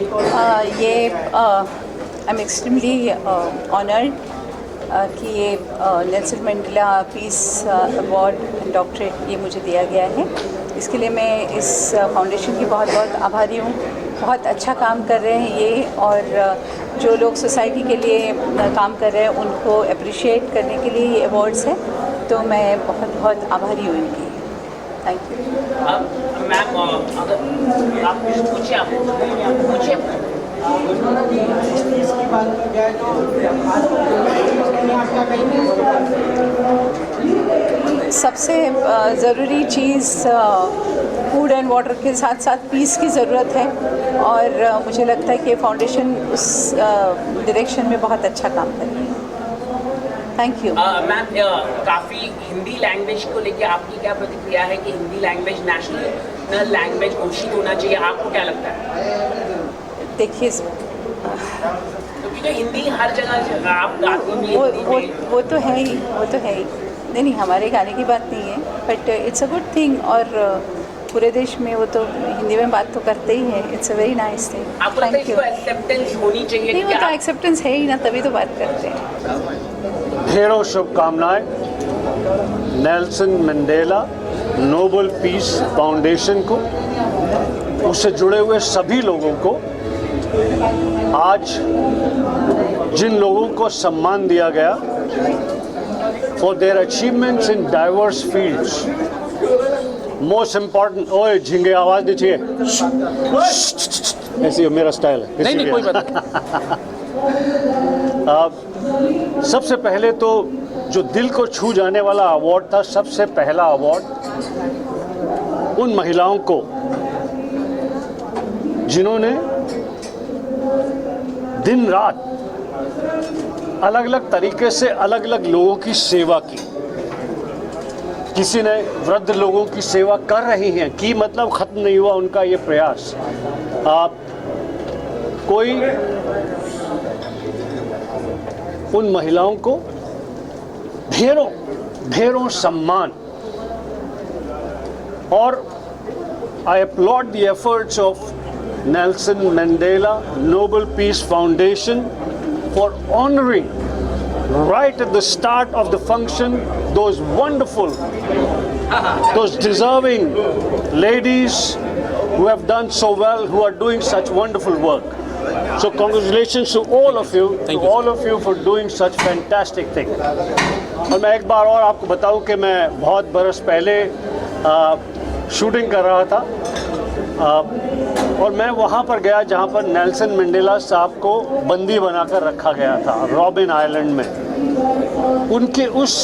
ये I am extremely honoured कि ये Nelson Mandela peace award doctorate ये मुझे दिया गया है। इसके लिए मैं इस फाउंडेशन की बहुत बहुत आभारी हूँ। बहुत अच्छा काम कर रहे हैं ये, और जो लोग सोसाइटी के लिए काम कर रहे हैं उनको अप्रिशिएट करने के लिए ये अवार्ड्स हैं, तो मैं बहुत बहुत आभारी हूँ इनकी। Thank you. मैम अगर आप कुछ पूछिए, आप पूछिए। इसकी बात की जाए तो आपका कहीं सबसे ज़रूरी चीज़ फूड एंड वाटर के साथ साथ पीस की ज़रूरत है, और मुझे लगता है कि फाउंडेशन उस डायरेक्शन में बहुत अच्छा काम कर रही है। Thank you. मैम काफ़ी हिंदी लैंग्वेज को लेके आपकी क्या प्रतिक्रिया है कि हिंदी लैंग्वेज नेशनल लैंग्वेज घोषित होना चाहिए, आपको क्या लगता है? देखिए, क्योंकि जो हिंदी हर जगह आप गाती हैं वो तो है ही, वो तो है ही। नहीं, हमारे गाने की बात नहीं है, but it's a good thing, और पूरे देश में वो तो हिंदी में बात तो करते ही हैं। It's a very nice thing. आपको लगता है इसको एक्सेप्टेंस होनी चाहिए? नहीं, वो तो एक्सेप्टेंस है ही ना, तभी तो बात करते हैं। ढेरों शुभकामनाएं Nelson Mandela Nobel peace foundation को, उससे जुड़े हुए सभी लोगों को। आज जिन लोगों को सम्मान दिया गया for their achievements in diverse fields, most important, ओए झिंगे आवाज़ नहीं चाहिए, ऐसी मेरा स्टाइल है। नहीं कोई बात सबसे पहले तो जो दिल को छू जाने वाला अवार्ड था, सबसे पहला अवार्ड उन महिलाओं को जिन्होंने दिन रात अलग अलग तरीके से अलग अलग लोगों की सेवा की। किसी ने वृद्ध लोगों की सेवा कर रही हैं कि मतलब ख़त्म नहीं हुआ उनका ये प्रयास। आप कोई उन महिलाओं को ढेरों ढेरों सम्मान, और I applaud the efforts of Nelson Mandela Nobel Peace Foundation for honoring right at the start of the function those wonderful, those deserving ladies who have done so well, who are doing such wonderful work. So congratulations to all of you, all of you for doing such fantastic thing. और मैं एक बार और आपको बताऊं कि मैं बहुत बरस पहले शूटिंग कर रहा था, और मैं वहाँ पर गया जहाँ पर नेल्सन मंडेला साहब को बंदी बनाकर रखा गया था, रॉबिन आइलैंड में। उनके उस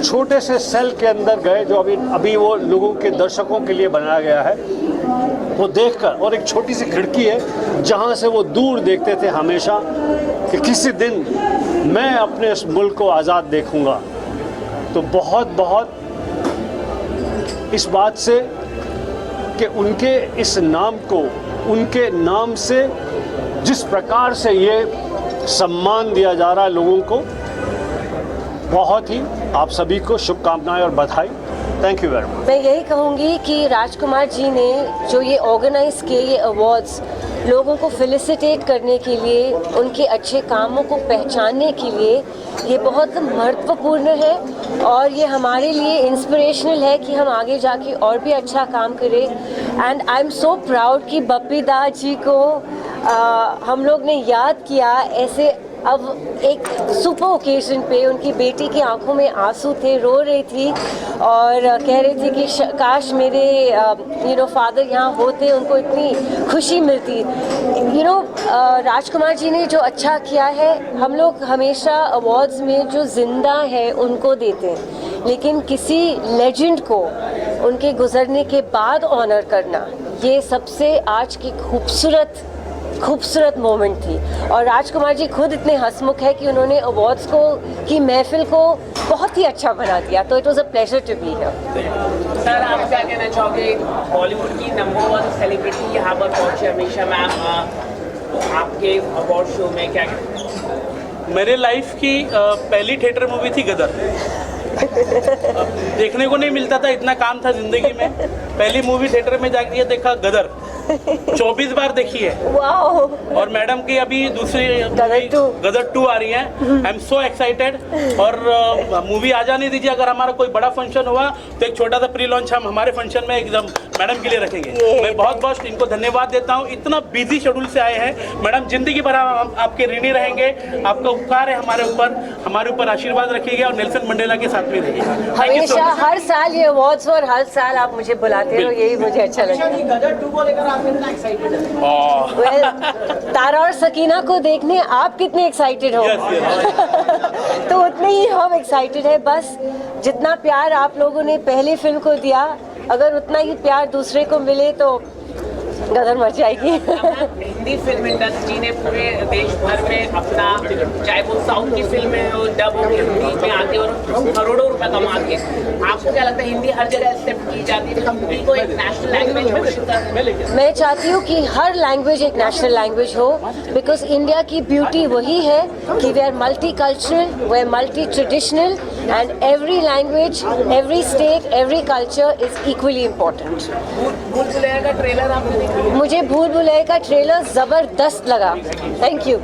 छोटे से सेल के अंदर गए जो अभी वो लोगों के दर्शकों के लिए बनाया गया है, वो देखकर, और एक छोटी सी खिड़की है जहाँ से वो दूर देखते थे हमेशा कि किसी दिन मैं अपने इस मुल्क को आज़ाद देखूँगा। तो बहुत बहुत इस बात से कि उनके इस नाम को, उनके नाम से जिस प्रकार से ये सम्मान दिया जा रहा है लोगों को, बहुत ही आप सभी को शुभकामनाएं और बधाई। Thank you very much. मैं यही कहूँगी कि राजकुमार जी ने जो ये ऑर्गेनाइज़ किए ये अवार्ड्स लोगों को फेलिसिटेट करने के लिए, उनके अच्छे कामों को पहचानने के लिए, ये बहुत महत्वपूर्ण है, और ये हमारे लिए इंस्पिरेशनल है कि हम आगे जाके और भी अच्छा काम करें। And I am so proud कि बप्पी दा जी को हम लोग ने याद किया ऐसे। अब एक सुपर ओकेजन पे उनकी बेटी की आंखों में आंसू थे, रो रही थी और कह रही थी कि काश मेरे फादर यहाँ होते, उनको इतनी खुशी मिलती। राजकुमार जी ने जो अच्छा किया है, हम लोग हमेशा अवार्ड्स में जो जिंदा है उनको देते हैं, लेकिन किसी लेजेंड को उनके गुजरने के बाद ऑनर करना, ये सबसे आज की खूबसूरत मोमेंट थी। और राजकुमार जी खुद इतने हंसमुख है कि उन्होंने अवार्ड्स की महफिल को बहुत ही अच्छा बना दिया। तो it was a pleasure to be here. Sir, आप क्या कहना चाहोगे? बॉलीवुड की नंबर 1 सेलिब्रिटी यहाँ पर पहुँचे हमेशा मैम, आपके अवार्ड शो में क्या कहना? मेरे लाइफ की पहली थिएटर मूवी थी गदर। देखने को नहीं मिलता था, इतना काम था ज़िंदगी में। पहली मूवी थिएटर में जाके देखा गदर, 24 बार देखी है। वाओ। और मैडम की अभी दूसरी गदर 2 आ रही है। I am so excited. और मूवी आ जाने दीजिए, अगर हमारा कोई बड़ा फंक्शन हुआ तो एक छोटा सा प्री लॉन्च हम हमारे फंक्शन में एकदम मैडम के लिए रखेंगे। मैं बहुत बहुत इनको धन्यवाद देता हूँ, इतना बिजी शेड्यूल से आए हैं। मैडम जिंदगी भर हम आपके ऋणी रहेंगे, आपका उपकार है हमारे ऊपर आशीर्वाद रखिएगा और नेल्सन मंडेला के साथ में रहिएगा। हमेशा हर साल ये अवार्ड्स और हर साल आप मुझे बुलाते हो, यही मुझे अच्छा लगता है। गदर 2 को लेकर आप कितना एक्साइटेड हैं? Well, तारा और सकीना को देखने आप कितने एक्साइटेड हो? तो उतने ही हम एक्साइटेड है। बस जितना प्यार आप लोगों ने पहली फिल्म को दिया, अगर उतना ही प्यार दूसरे को मिले तो गदर मच जाएगी। हिंदी फिल्म इंडस्ट्री ने पूरे देश भर में अपना, चाहे वो साउथ की फिल्में हो, डब हो, हिंदी में आके और करोड़ों रुपए कमाती है। आपको क्या लगता है हिंदी हर जगह एक्सेप्ट की जाती है, हिंदी को एक नेशनल लैंग्वेज में विकसित करना? मैं चाहती हूँ कि हर लैंग्वेज एक नेशनल लैंग्वेज हो, बिकॉज इंडिया की ब्यूटी वही है कि we are multi cultural, we are multi traditional and every language, every state, every culture is equally important. Bhool Bhulaiyaa का ट्रेलर आपने देखा? मुझे भूल भुलैया का ट्रेलर जबरदस्त लगा। Thank you.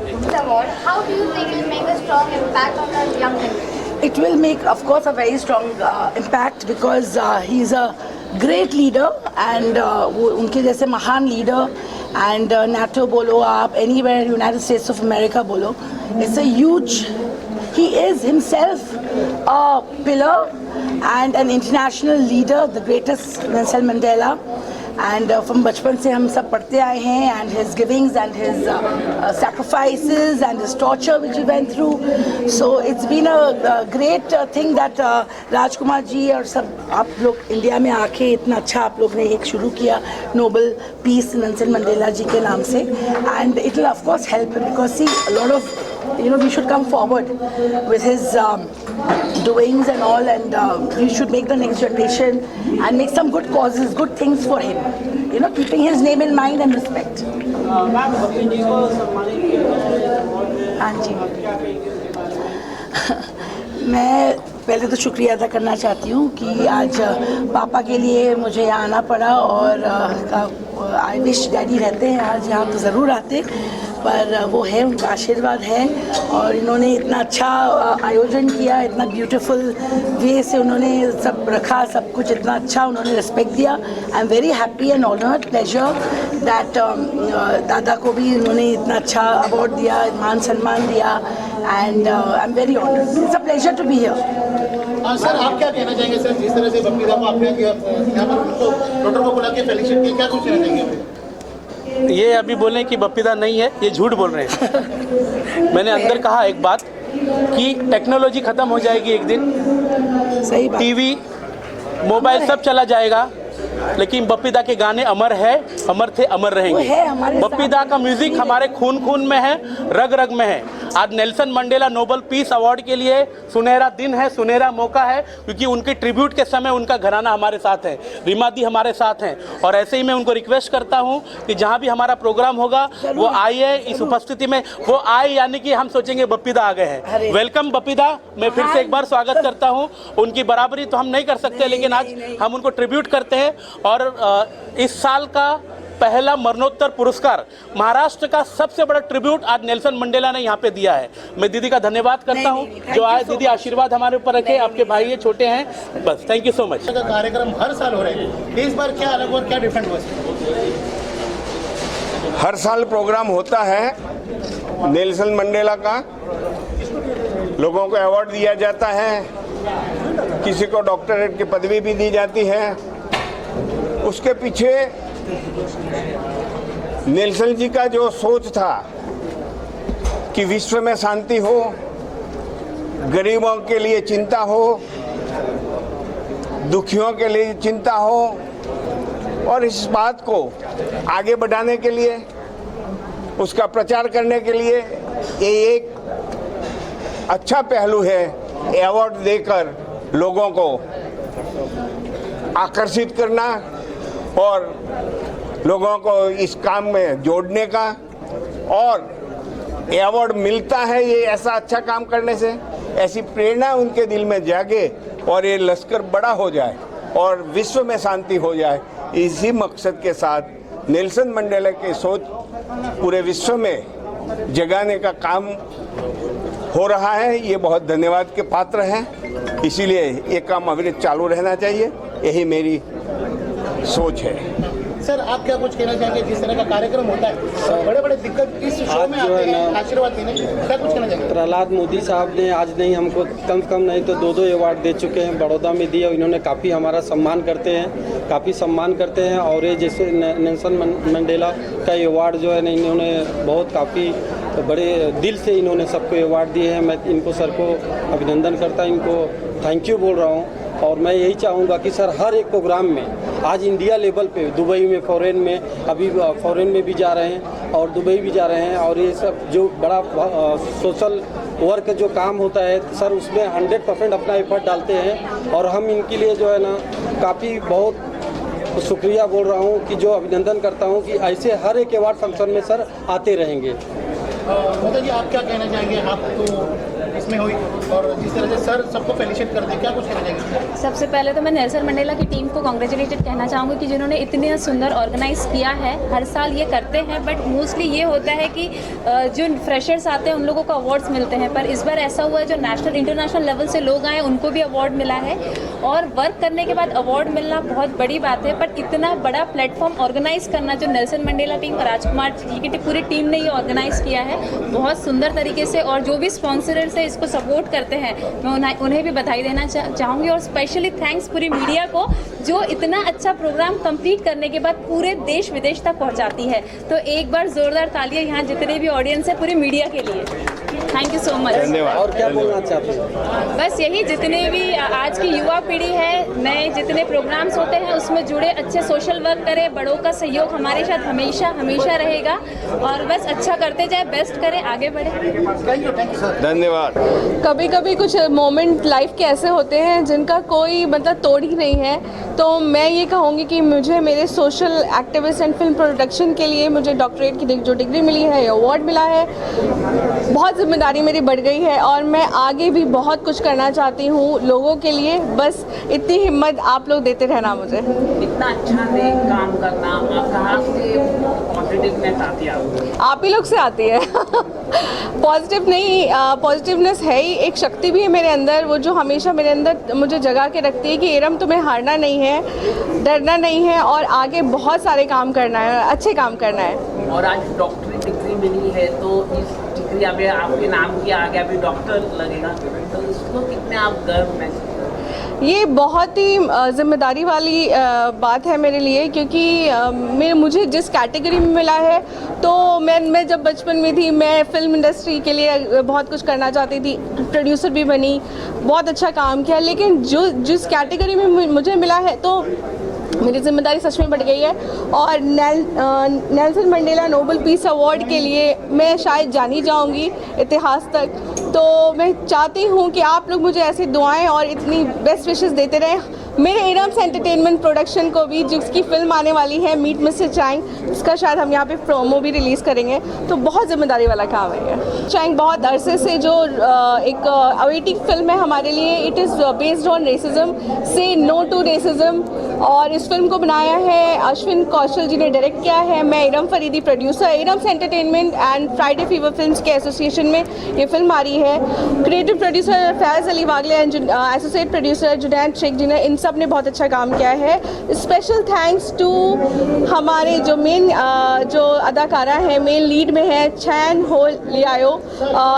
How do you think it will make a strong impact on the young generation? It will make, of course, a very strong impact because he is a great leader and वो उनके जैसे महान leader and NATO बोलो आप, anywhere United States of America बोलो, it's a huge, he is himself a pillar and an international leader, the greatest Nelson Mandela. And from बचपन से हम सब पढ़ते आए हैं and his givings and his sacrifices and his torture which he went through. So it's been a great thing that Rajkumar ji और सब आप लोग इंडिया में आके इतना अच्छा आप लोग ने एक शुरू किया नोबल पीस नेल्सन मंडेला जी के नाम से, and it will of course help because see a lot of we should come forward with his doings and all, and we should make the next generation and make some good causes, good things for him, keeping his name in mind and respect. हाँ जी, मैं पहले तो शुक्रिया अदा करना चाहती हूँ कि आज पापा के लिए मुझे यहाँ आना पड़ा और आई विश डैडी रहते हैं आज यहाँ तो ज़रूर आते, पर वो है, उनका आशीर्वाद है और इन्होंने इतना अच्छा आयोजन किया, इतना ब्यूटीफुल वे से उन्होंने सब रखा, सब कुछ इतना अच्छा उन्होंने रिस्पेक्ट दिया। आई am very happy and honoured, pleasure that दादा को भी उन्होंने इतना अच्छा अवार्ड दिया, मान सम्मान दिया and I am very honoured, it's a pleasure to be here. Sir आप क्या कहना चाहेंगे सर, जिस तरह से बप्पीदा को आपने यहाँ पर उनको डॉक्टर को बुला के फेलिसिट किया, क्या कुछ कहना चाहेंगे? ये अभी बोल रहे हैं कि बप्पीदा नहीं है, ये झूठ बोल रहे हैं। मैंने अंदर कहा एक बात कि टेक्नोलॉजी खत्म हो जाएगी एक दिन, सही बात, टीवी मोबाइल सब चला जाएगा, लेकिन बप्पीदा के गाने अमर है, अमर थे, अमर रहेंगे। बप्पीदा का म्यूजिक हमारे खून खून में है, रग रग में है। आज Nelson Mandela Nobel peace award के लिए सुनहरा दिन है, सुनहरा मौका है, क्योंकि उनके ट्रिब्यूट के समय उनका घराना हमारे साथ है, रीमा दी हमारे साथ हैं। और ऐसे ही मैं उनको रिक्वेस्ट करता हूं कि जहां भी हमारा प्रोग्राम होगा वो आइए, इस उपस्थिति में वो आए, यानी कि हम सोचेंगे बप्पीदा आ गए हैं। वेलकम बप्पीदा, मैं फिर से एक बार स्वागत करता हूँ। उनकी बराबरी तो हम नहीं कर सकते, लेकिन आज हम उनको ट्रिब्यूट करते हैं। और इस साल का पहला मरणोत्तर पुरस्कार, महाराष्ट्र का सबसे बड़ा ट्रिब्यूट आज नेल्सन मंडेला ने यहाँ पे दिया है। मैं दीदी का धन्यवाद करता हूँ जो आए। दीदी आशीर्वाद हमारे ऊपर रखे, आपके भाई ये छोटे हैं, बस थैंक यू सो मच। कार्यक्रम हर साल हो रहे हैं, इस बार क्या अलग और क्या डिफरेंट हुआ? हर साल प्रोग्राम होता है नेल्सन मंडेला का, लोगों को अवार्ड दिया जाता है, किसी को डॉक्टरेट की पदवी भी दी जाती है। उसके पीछे नेल्सन जी का जो सोच था कि विश्व में शांति हो, गरीबों के लिए चिंता हो, दुखियों के लिए चिंता हो, और इस बात को आगे बढ़ाने के लिए, उसका प्रचार करने के लिए ये एक अच्छा पहलू है, अवार्ड देकर लोगों को आकर्षित करना और लोगों को इस काम में जोड़ने का। और अवार्ड मिलता है ये ऐसा अच्छा काम करने से, ऐसी प्रेरणा उनके दिल में जागे और ये लश्कर बड़ा हो जाए और विश्व में शांति हो जाए, इसी मकसद के साथ नेल्सन मंडेला की सोच पूरे विश्व में जगाने का काम हो रहा है, ये बहुत धन्यवाद के पात्र हैं। इसीलिए ये काम अविरत चालू रहना चाहिए, यही मेरी सोच है। सर आप क्या कुछ कहना चाहेंगे? जिस तरह का कार्यक्रम होता है, बड़े बड़े दिग्गज इस शो में आते हैं आशीर्वाद देने, क्या कुछ कहना चाहेंगे? प्रहलाद मोदी साहब ने आज नहीं हमको कम से कम नहीं तो 2 अवार्ड दे चुके हैं, बड़ौदा में दिए। इन्होंने काफ़ी हमारा सम्मान करते हैं, काफ़ी सम्मान करते हैं। और ये जैसे नेल्सन मंडेला का अवार्ड जो है ना, इन्होंने बहुत काफ़ी बड़े दिल से इन्होंने सबको अवार्ड दिए हैं। मैं इनको सर को अभिनंदन करता, इनको थैंक यू बोल रहा हूँ। और मैं यही चाहूँगा कि सर हर एक प्रोग्राम में आज इंडिया लेवल पे, दुबई में, फॉरेन में, अभी फॉरेन में भी जा रहे हैं और दुबई भी जा रहे हैं। और ये सब जो बड़ा सोशल वर्क जो काम होता है सर, उसमें 100% अपना एफर्ट डालते हैं। और हम इनके लिए जो है ना काफ़ी बहुत शुक्रिया बोल रहा हूँ कि जो अभिनंदन करता हूँ कि ऐसे हर एक अवार्ड फंक्शन में सर आते रहेंगे। मोदी जी आप क्या कहना चाहेंगे? आप तो इसमें हुई और जिस तरह से सर सबको फेलिसिट करते हैं, क्या कुछ कहना चाहेंगे? सबसे पहले तो मैं नेल्सन मंडेला की टीम को कॉन्ग्रेचुलेटेड कहना चाहूँगी कि जिन्होंने इतने सुंदर ऑर्गेनाइज किया है। हर साल ये करते हैं, बट मोस्टली ये होता है कि जो फ्रेशर्स आते हैं उन लोगों को अवार्ड्स मिलते हैं, पर इस बार ऐसा हुआ है जो नेशनल इंटरनेशनल लेवल से लोग आए उनको भी अवार्ड मिला है। और वर्क करने के बाद अवार्ड मिलना बहुत बड़ी बात है, पर इतना बड़ा प्लेटफॉर्म ऑर्गेनाइज करना जो Nelson Mandela team, Rajkumar ji की पूरी टीम ने ये ऑर्गेनाइज किया है बहुत सुंदर तरीके से। और जो भी स्पॉन्सर्स है इसको सपोर्ट करते हैं, मैं उन्हें भी बधाई देना चाहूँगी। और स्पेशली थैंक्स पूरी मीडिया को जो इतना अच्छा प्रोग्राम कंप्लीट करने के बाद पूरे देश विदेश तक पहुँचाती है। तो एक बार ज़ोरदार तालियां यहाँ जितने भी ऑडियंस है पूरी मीडिया के लिए। Thank you so much. धन्यवाद। और क्या बोलना चाहते हैं? बस यही, जितने भी आज की युवा पीढ़ी है, नए जितने प्रोग्राम्स होते हैं उसमें जुड़े, अच्छे सोशल वर्क करें, बड़ों का सहयोग हमारे साथ हमेशा हमेशा रहेगा। और बस अच्छा करते जाए, बेस्ट करें, आगे बढ़े। धन्यवाद। कभी कभी कुछ मोमेंट लाइफ के ऐसे होते हैं जिनका कोई मतलब तोड़ ही नहीं है। तो मैं ये कहूँगी कि मुझे मेरे social activist and film production के लिए मुझे डॉक्टरेट की जो डिग्री मिली है, अवार्ड मिला है, बहुत जिम्मेदारी मेरी बढ़ गई है और मैं आगे भी बहुत कुछ करना चाहती हूँ लोगों के लिए। बस इतनी हिम्मत आप लोग देते रहना मुझे। इतना अच्छा नेक काम करना, आप कहाँ से पॉजिटिवनेस आती है? आप ही लोग से आती है। पॉजिटिव नहीं, पॉजिटिवनेस है ही, एक शक्ति भी है मेरे अंदर, वो जो हमेशा मेरे अंदर मुझे जगा के रखती है कि एरम तुम्हें हारना नहीं है, डरना नहीं है और आगे बहुत सारे काम करना है, अच्छे काम करना है। और आज डॉक्टरी डिग्री मिली है तो इस डिग्री अभी आपके नाम की आगे अभी डॉक्टर लगेगा, तो इसको कितने आप गर्व महसूस? ये बहुत ही ज़िम्मेदारी वाली बात है मेरे लिए, क्योंकि मुझे जिस कैटेगरी में मिला है, तो मैं जब बचपन में थी मैं फिल्म इंडस्ट्री के लिए बहुत कुछ करना चाहती थी, प्रोड्यूसर भी बनी, बहुत अच्छा काम किया, लेकिन जिस कैटेगरी में मुझे मिला है तो मेरी जिम्मेदारी सच में बढ़ गई है। और Nelson Mandela Nobel peace award के लिए मैं शायद जानी जाऊंगी इतिहास तक। तो मैं चाहती हूँ कि आप लोग मुझे ऐसी दुआएं और इतनी बेस्ट विशेस देते रहें। मेरे एरम्स एंटरटेनमेंट प्रोडक्शन को भी, जिसकी फिल्म आने वाली है मीट मिस्टर चाइंग, इसका शायद हम यहाँ पे प्रोमो भी रिलीज़ करेंगे, तो बहुत जिम्मेदारी वाला काम है ये। चाइंग बहुत अरसे से जो एक अवेटिंग फिल्म है हमारे लिए, it is based on racism, से नो टू रेसिज्म। और इस फिल्म को बनाया है अश्विन कौशल जी ने डायरेक्ट किया है। मैं Iram Faridi producer, Iram's entertainment and Friday Fever Films के एसोसिएशन में ये फिल्म आ रही है। Creative producer Faiz Ali Wagle and associate producer Junaid Shaikh ji ने, इन सब ने बहुत अच्छा काम किया है। स्पेशल थैंक्स टू हमारे जो मेन जो अदाकारा है, मेन लीड में है Chen Ho Liao,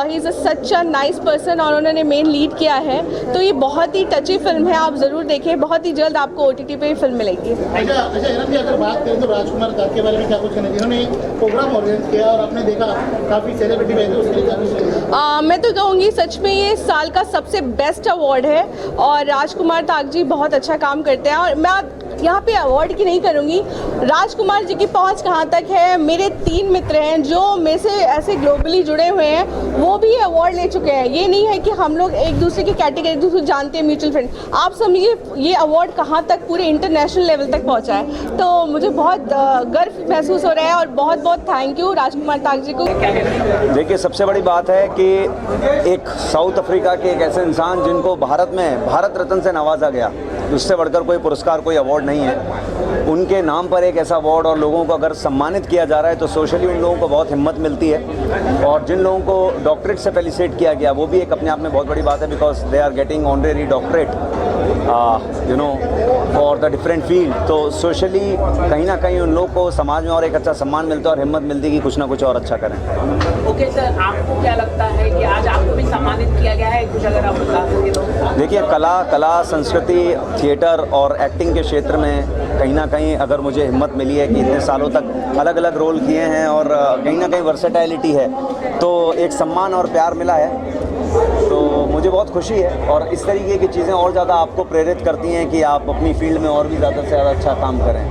he is a such a nice person और उन्होंने मेन लीड किया है। तो ये बहुत ही टची फिल्म है, आप ज़रूर देखें, बहुत ही जल्द आपको OTT पे फिल्म मिलेगी। अच्छा एरम जी, अगर बात करें तो राजकुमार दास के बारे में क्या कुछ कहना चाहिए? उन्होंने प्रोग्राम ऑर्गेनाइज किया और आपने देखा काफ़ी सेलिब्रिटी बैठे, उसके लिए क्या कुछ? मैं तो कहूँगी सच में ये साल का सबसे बेस्ट अवार्ड है और राजकुमार ताग जी बहुत अच्छा काम करते हैं। और मैं यहाँ पे अवार्ड की नहीं करूँगी, राजकुमार जी की पहुँच कहाँ तक है, मेरे 3 मित्र हैं जो मेरे से ऐसे ग्लोबली जुड़े हुए हैं, वो भी अवार्ड ले चुके हैं। ये नहीं है कि हम लोग एक दूसरे की कैटेगरी एक दूसरे जानते हैं, म्यूचुअल फ्रेंड। आप समझिए ये अवार्ड कहाँ तक पूरे इंटरनेशनल लेवल तक पहुँचा है। तो मुझे बहुत गर्व महसूस हो रहा है और बहुत बहुत थैंक यू राजकुमार ताग जी को। देखिए, सबसे बड़ी बात है कि एक साउथ अफ्रीका के एक ऐसे इंसान जिनको भारत में भारत रत्न से नवाजा गया, उससे बढ़कर कोई पुरस्कार, कोई अवार्ड नहीं है। उनके नाम पर एक ऐसा अवार्ड और लोगों को अगर सम्मानित किया जा रहा है तो सोशली उन लोगों को बहुत हिम्मत मिलती है। और जिन लोगों को डॉक्टरेट से फेलिसिटेट किया गया वो भी एक अपने आप में बहुत बड़ी बात है, because they are getting honorary doctorate for the different field. तो सोशली कहीं ना कहीं उन लोगों को समाज में और एक अच्छा सम्मान मिलता है और हिम्मत मिलती है कि कुछ ना कुछ और अच्छा करें। ओके सर, आपको क्या लगता है कि आज आपको भी सम्मानित किया गया है, कुछ अगर आप बता सकें तो? देखिए, कला संस्कृति, थिएटर और एक्टिंग के क्षेत्र में कहीं ना कहीं अगर मुझे हिम्मत मिली है कि इतने सालों तक अलग अलग रोल किए हैं और कहीं ना कहीं वर्सेटैलिटी है, तो एक सम्मान और प्यार मिला है, तो मुझे बहुत खुशी है। और इस तरीके की चीज़ें और ज़्यादा आपको प्रेरित करती हैं कि आप अपनी फील्ड में और भी ज़्यादा से ज़्यादा अच्छा काम करें।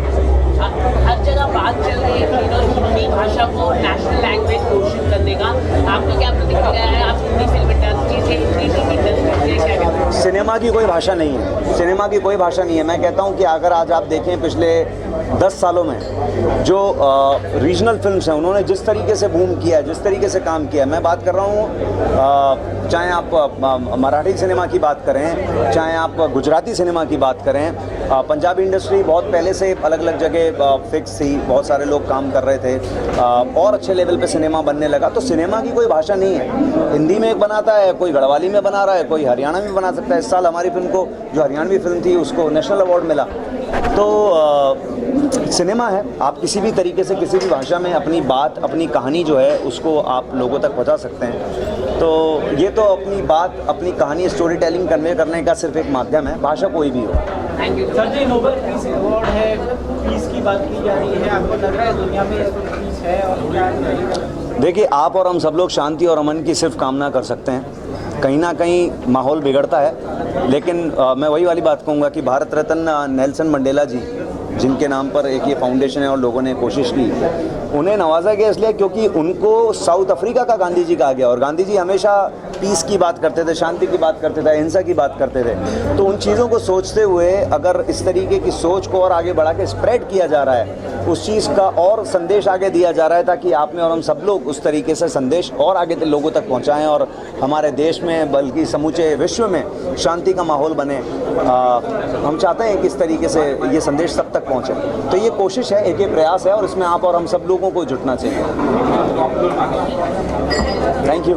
हर जगह बात चल रही है कि हिंदी भाषा को नेशनल लैंग्वेज घोषित करने का, आपका क्या प्रतिक्रिया है? आप हिंदी फिल्म इंडस्ट्री से, हिंदी फिल्म इंडस्ट्री से क्या कहते हैं? सिनेमा की कोई भाषा नहीं है, सिनेमा की कोई भाषा नहीं है। मैं कहता हूँ कि अगर आज आप देखें पिछले 10 सालों में जो रीजनल फिल्म्स हैं उन्होंने जिस तरीके से बूम किया है, जिस तरीके से काम किया है, मैं बात कर रहा हूँ चाहे आप मराठी सिनेमा की बात करें, चाहे आप गुजराती सिनेमा की बात करें, पंजाबी इंडस्ट्री बहुत पहले से अलग अलग जगह फिक्स थी, बहुत सारे लोग काम कर रहे थे और अच्छे लेवल पे सिनेमा बनने लगा। तो सिनेमा की कोई भाषा नहीं है, हिंदी में एक बनाता है, कोई गढ़वाली में बना रहा है, कोई हरियाणा में बना सकता है। इस साल हमारी फिल्म को, जो हरियाणवी फिल्म थी, उसको नेशनल अवार्ड मिला। तो सिनेमा है, आप किसी भी तरीके से किसी भी भाषा में अपनी बात, अपनी कहानी जो है उसको आप लोगों तक पहुंचा सकते हैं। तो ये तो अपनी बात, अपनी कहानी, स्टोरी टेलिंग कन्वे करने का सिर्फ एक माध्यम है, भाषा कोई भी हो। Thank you sir ji. Nobel peace award है, पीस की बात की जा रही है, आपको लग रहा है दुनिया में पीस है और क्या? देखिए, आप और हम सब लोग शांति और अमन की सिर्फ कामना कर सकते हैं। कहीं ना कहीं माहौल बिगड़ता है, लेकिन मैं वही वाली बात कहूँगा कि भारत रत्न नेल्सन मंडेला जी, जिनके नाम पर एक ये फाउंडेशन है और लोगों ने कोशिश की, उन्हें नवाजा गया इसलिए क्योंकि उनको साउथ अफ्रीका का गांधी जी कहा गया। और गांधी जी हमेशा पीस की बात करते थे, शांति की बात करते थे, अहिंसा की बात करते थे। तो उन चीज़ों को सोचते हुए अगर इस तरीके की सोच को और आगे बढ़ा के स्प्रेड किया जा रहा है, उस चीज़ का और संदेश आगे दिया जा रहा है, ताकि आप में और हम सब लोग उस तरीके से संदेश और आगे लोगों तक पहुँचाएँ और हमारे देश में बल्कि समूचे विश्व में शांति का माहौल बने। हम चाहते हैं कि इस तरीके से ये संदेश सब तक पहुँचे। तो ये कोशिश है, एक ये प्रयास है और इसमें आप और हम सब लोगों को जुटना चाहिए। Thank you.